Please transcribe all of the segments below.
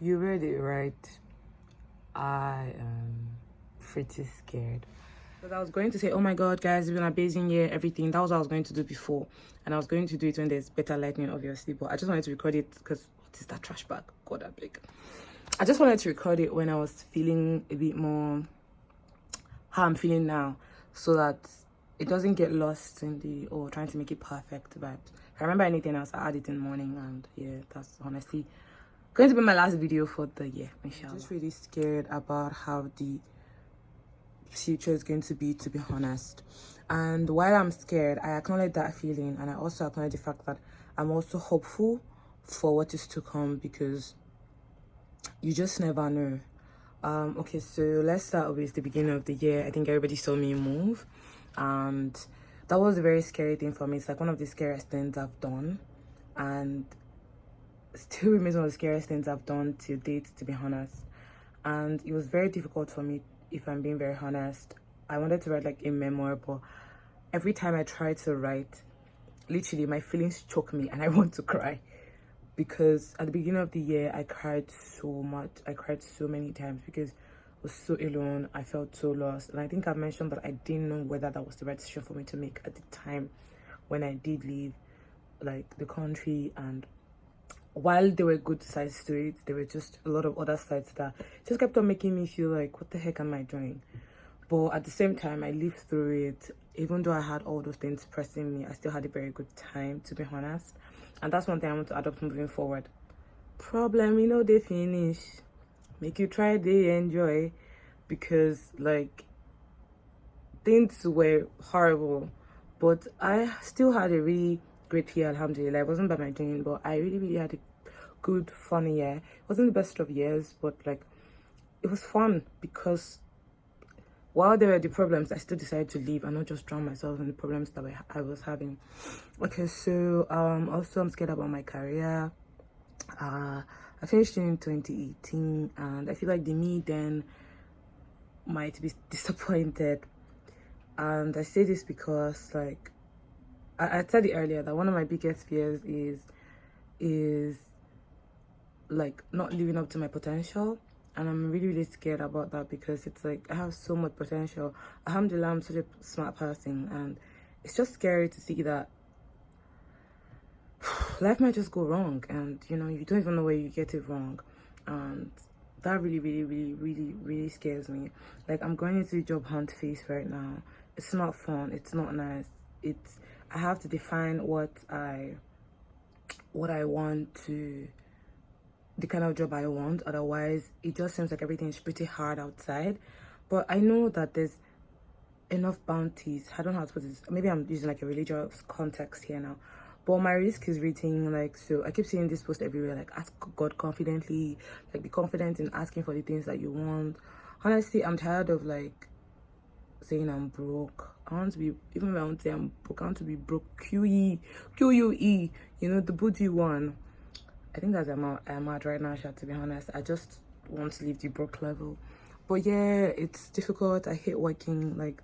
You read it right. I am pretty scared. Because I was going to say, oh my god, guys, it's been an amazing year, everything. That was what I was going to do before. And I was going to do it when there's better lighting, obviously. But I just wanted to record it because what is that trash bag? God, that big. I just wanted to record it when I was feeling a bit more how I'm feeling now, so that it doesn't get lost in the trying to make it perfect vibes. If I remember anything else, I add it in the morning, and yeah, that's honestly going to be my last video for the year, inshallah. I'm just really scared about how the future is going to be honest. And while I'm scared, I acknowledge that feeling, and I also acknowledge the fact that I'm also hopeful for what is to come, because you just never know. Okay, so let's start with the beginning of the year. I think everybody saw me move, and that was a very scary thing for me. It's like one of the scariest things I've done, and still remains one of the scariest things I've done to date, to be honest. And it was very difficult for me, if I'm being very honest. I wanted to write like a memoir, but every time I try to write, literally my feelings choke me and I want to cry. Because at the beginning of the year, I cried so much. I cried so many times because I was so alone. I felt so lost. And I think I've mentioned that I didn't know whether that was the right decision for me to make at the time when I did leave like the country. And while there were good sides to it, there were just a lot of other sides that just kept on making me feel like, what the heck am I doing? But at the same time, I lived through it. Even though I had all those things pressing me, I still had a very good time, to be honest. And that's one thing I want to adopt moving forward. Problem, they finish. Make you try, they enjoy. Because, like, things were horrible. But I still had a really great year, alhamdulillah. It wasn't by my doing, but I really, really had a good, fun year. It wasn't the best of years, but, like, it was fun because while there were the problems, I still decided to leave and not just drown myself in the problems that I was having. Okay, so also I'm scared about my career. I finished in 2018, and I feel like the me then might be disappointed. And I say this because, like, I said it earlier that one of my biggest fears is like not living up to my potential. And I'm really, really scared about that because it's like I have so much potential. Alhamdulillah, I'm such a smart person, and it's just scary to see that life might just go wrong, and you don't even know where you get it wrong. And that really, really, really, really, really scares me. Like, I'm going into the job hunt phase right now. It's not fun. It's not nice. I have to define what I want to, the kind of job I want. Otherwise, it just seems like everything is pretty hard outside. But I know that there's enough bounties. I don't know how to put this. Maybe I'm using like a religious context here now. But my risk is written, like, so I keep seeing this post everywhere, like, ask God confidently, like, be confident in asking for the things that you want. Honestly, I'm tired of, like, saying I'm broke. I want to be, even if I want to say I'm broke, I want to be broke. QUE, the booty one. I think that's I'm at right now, to be honest. I just want to leave the broke level. But yeah, it's difficult. I hate working, like,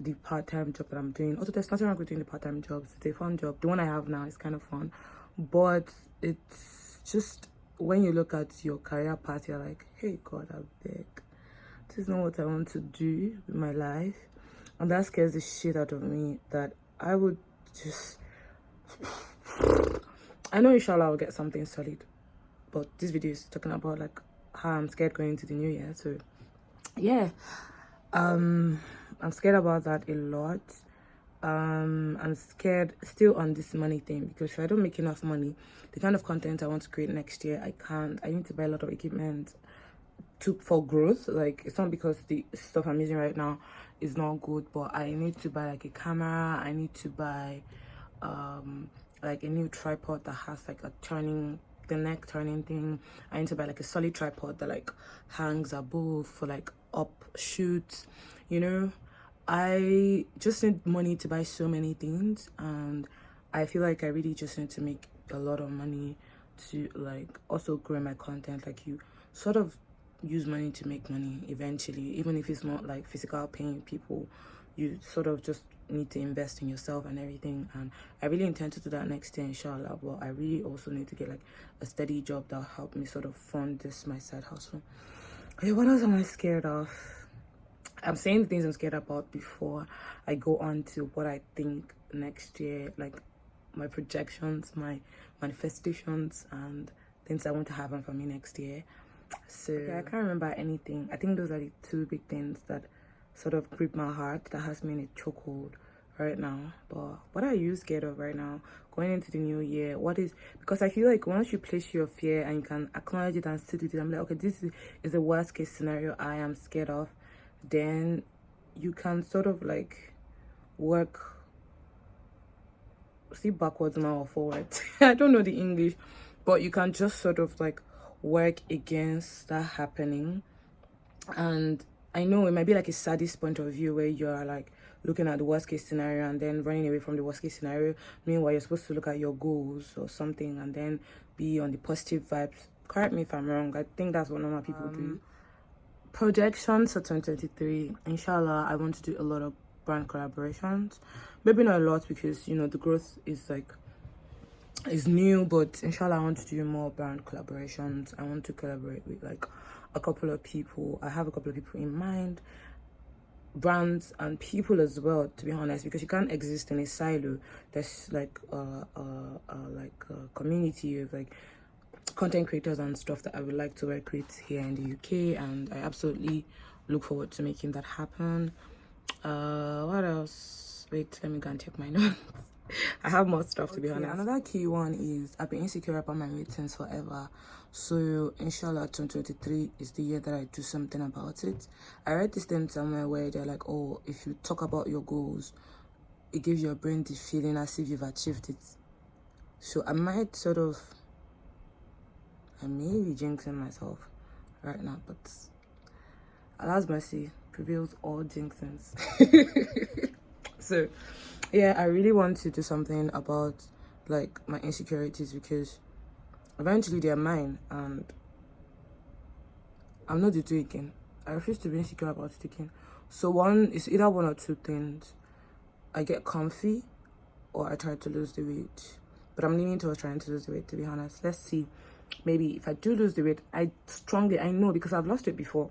the part-time job that I'm doing. Also, there's nothing wrong with doing the part-time jobs. It's a fun job. The one I have now is kind of fun. But it's just, when you look at your career path, you're like, hey, God, I beg. This is not what I want to do with my life. And that scares the shit out of me, that I would just... I know inshallah I'll get something solid, but this video is talking about like how I'm scared going into the new year. So yeah, I'm scared about that a lot. I'm scared still on this money thing, because if I don't make enough money, the kind of content I want to create next year, I need to buy a lot of equipment for growth. Like, it's not because the stuff I'm using right now is not good, but I need to buy like a camera. I need to buy like a new tripod that has like the neck turning thing. I need to buy like a solid tripod that like hangs above for like up shoots. I just need money to buy so many things, and I feel like I really just need to make a lot of money to like also grow my content. Like, you sort of use money to make money eventually, even if it's not like physical paying people. You sort of just need to invest in yourself and everything, and I really intend to do that next year, inshallah. But I really also need to get like a steady job that'll help me sort of fund this my side hustle. Okay, what else am I scared of? I'm saying the things I'm scared about before I go on to what I think next year, like my projections, my manifestations, and things that want to happen for me next year. So okay, I can't remember anything. I think those are the two big things that sort of grip my heart, that has me in a chokehold right now. But what are you scared of right now going into the new year? What is, because I feel like once you place your fear and you can acknowledge it and sit with it, I'm like, okay, this is the worst case scenario I am scared of, then you can sort of like work, see backwards now or forwards. I don't know the English, but you can just sort of like work against that happening. And I know it might be like a sadist point of view where you're like looking at the worst case scenario and then running away from the worst case scenario. Meanwhile, you're supposed to look at your goals or something and then be on the positive vibes. Correct me if I'm wrong. I think that's what normal people do. Projections for 2023. Inshallah, I want to do a lot of brand collaborations. Maybe not a lot because, you know, the growth is like is new, but inshallah I want to do more brand collaborations. I want to collaborate with like a couple of people. I have a couple of people in mind, brands and people as well, to be honest, because you can't exist in a silo. There's like a community of like content creators and stuff that I would like to work with here in the UK, and I absolutely look forward to making that happen. What else? Wait, let me go and check my notes. I have more stuff, to be honest. Another key one is I've been insecure about my ratings forever. So inshallah 2023 is the year that I do something about it. I read this thing somewhere where they're like, oh, if you talk about your goals, it gives your brain the feeling as if you've achieved it. So I might sort of, I may be jinxing myself right now, but Allah's mercy prevails all jinxings. So yeah, I really want to do something about like my insecurities, because eventually they're mine and I'm not the two again. I refuse to be insecure about it again. So one is either one or two things. I get comfy or I try to lose the weight. But I'm leaning towards trying to lose the weight, to be honest. Let's see. Maybe if I do lose the weight, I know, because I've lost it before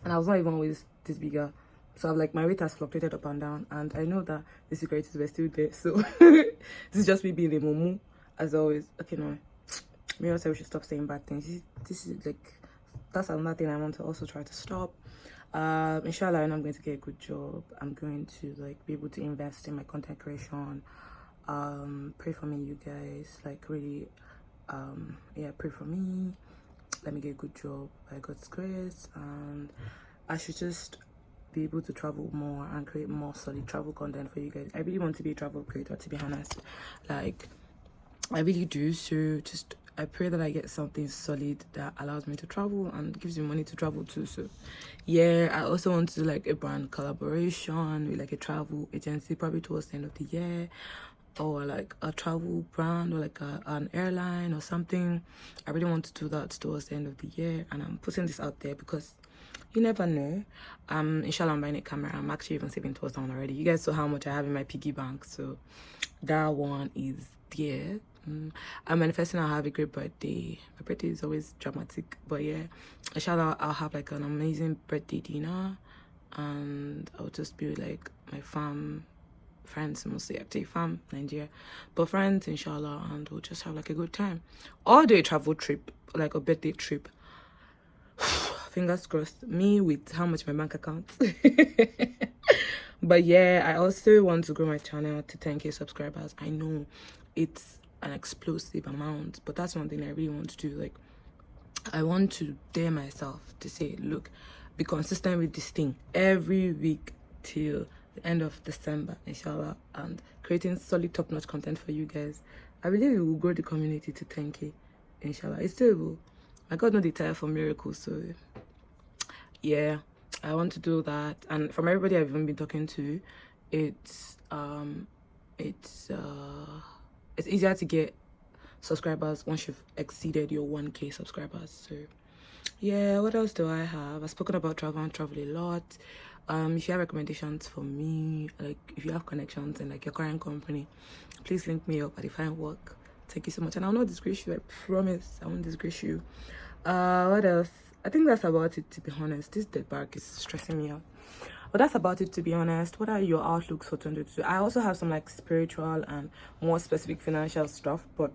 and I was not even always this bigger. So I'm like, my weight has fluctuated up and down, and I know that the insecurities were still there. So this is just me being a mumu, as always. Okay, no, maybe also we should stop saying bad things. This is like, that's another thing I want to also try to stop. Inshallah, and I'm going to get a good job. I'm going to like be able to invest in my content creation. Pray for me, you guys. Like really, yeah, pray for me. Let me get a good job by God's grace, and I should just be able to travel more and create more solid travel content for you guys. I really want to be a travel creator, to be honest. Like, I really do. So just, I pray that I get something solid that allows me to travel and gives me money to travel too. So yeah, I also want to do like a brand collaboration with like a travel agency, probably towards the end of the year, or like a travel brand, or like an airline or something. I really want to do that towards the end of the year, and I'm putting this out there because you never know. Inshallah, I'm buying a camera. I'm actually even saving towards that already. You guys saw how much I have in my piggy bank, so that one is there. I'm manifesting I'll have a great birthday. My birthday is always dramatic, but yeah, inshallah I'll have like an amazing birthday dinner, and I'll just be with like my friends, mostly actually fam Nigeria, but friends, inshallah, and we'll just have like a good time. All day travel trip, like a birthday trip. Fingers crossed. Me with how much my bank account. But yeah, I also want to grow my channel to 10k subscribers. I know it's an explosive amount, but that's one thing I really want to do. Like, I want to dare myself to say, look, be consistent with this thing every week till the end of December, inshallah, and creating solid top-notch content for you guys. I believe it will grow the community to 10k, inshallah. It still will. My God knows they tire for miracles, so yeah, I want to do that. And from everybody I've even been talking to, it's easier to get subscribers once you've exceeded your 1k subscribers. So Yeah, what else do I have? I've spoken about travel and travel a lot. If you have recommendations for me, like if you have connections in like your current company, please link me up at Define Work. Thank you so much. And I'll not disgrace you, I promise I won't disgrace you. What else? I think that's about it, to be honest. This dead bag is stressing me out. But that's about it, to be honest. What are your outlooks for 2022? I also have some like spiritual and more specific financial stuff, but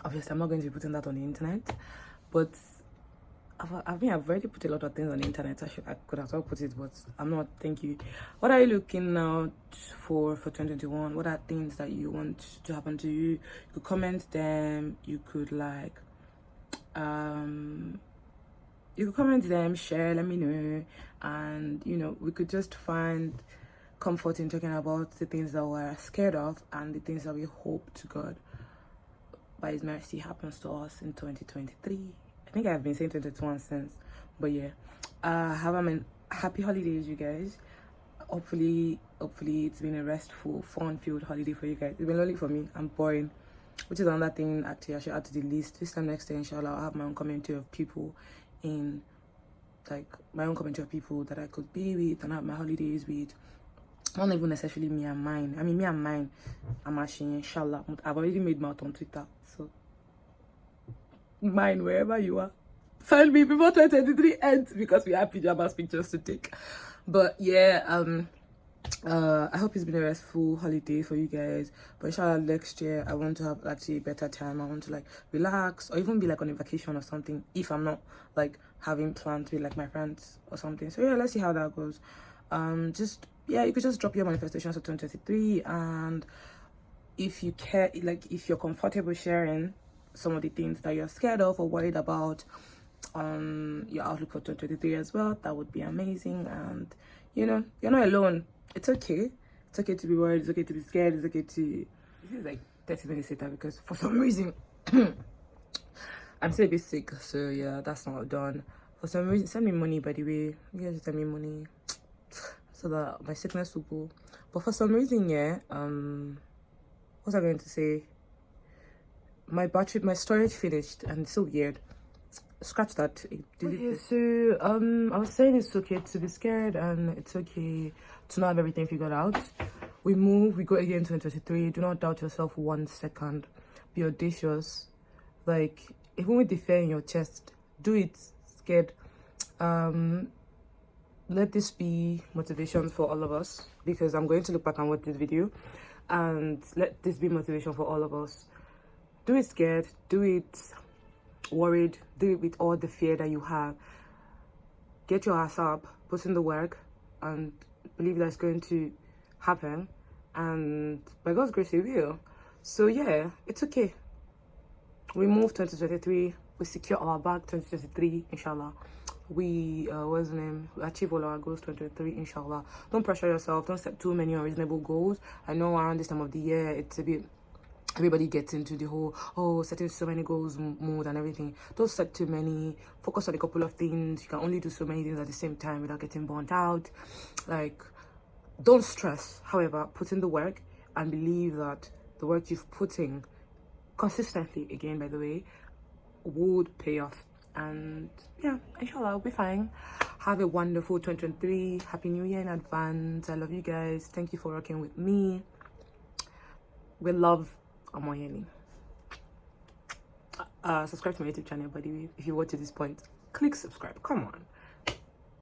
obviously I'm not going to be putting that on the internet. But I've already put a lot of things on the internet. I could have well put it, but I'm not. Thank you. What are you looking out for 2021? What are things that you want to happen to you? You could comment them. You could like you could comment them, share, let me know, and you know, we could just find comfort in talking about the things that we're scared of and the things that we hope to God by His mercy happens to us in 2023. I think I've been saying 2021 since, but yeah. Happy holidays, you guys. Hopefully it's been a restful, fun-filled holiday for you guys. It's been lonely for me. I'm boring, which is another thing actually I should add to the list. This time next year, inshallah, I'll have my own community of people that I could be with and have my holidays with. Not even necessarily me and mine. I mean, me and mine, I'm actually, inshallah. I've already made my out on Twitter, so mine, wherever you are, find me before 2023 ends, because we have pajamas pictures to take. But yeah, I hope it's been a restful holiday for you guys. But inshallah, next year I want to have actually a better time. I want to like relax or even be like on a vacation or something, if I'm not like having plans with like my friends or something. So yeah, let's see how that goes. You could just drop your manifestations for 2023, and if you care, like if you're comfortable sharing some of the things that you're scared of or worried about, your outlook for 2023 as well, that would be amazing. And you know, you're not alone. It's okay to be worried, it's okay to be scared, it's okay to, this is like 30 minutes later because for some reason I'm still a bit sick, so yeah, that's not done. For some reason, send me money, by the way. You guys send me money so that my sickness will go. But for some reason, yeah, what was I going to say? My storage finished, and it's so weird. Scratch that. Okay, so I was saying it's okay to be scared and it's okay to not have everything figured out. We go again in 2023. Do not doubt yourself 1 second. Be audacious. Like, even with the fear in your chest, do it scared. Let this be motivation for all of us, because I'm going to look back and watch this video, and let this be motivation for all of us. Do it scared, do it worried, do it with all the fear that you have. Get your ass up, put in the work, and believe that's going to happen, and by God's grace it will. So yeah, it's okay. We move 2023, we secure our bag 2023, inshallah. We achieve all our goals 2023, inshallah. Don't pressure yourself, don't set too many unreasonable goals. I know around this time of the year it's a bit, everybody gets into the whole setting so many goals mode and everything. Don't set too many. Focus on a couple of things. You can only do so many things at the same time without getting burnt out. Like, don't stress. However, put in the work and believe that the work you've put in consistently, again by the way, would pay off. And yeah, inshallah, I'll be fine. Have a wonderful 2023. Happy New Year in advance. I love you guys. Thank you for working with me. With love, I'm Yeni. Subscribe to my YouTube channel, by the way. If you watch to this point, click subscribe. Come on.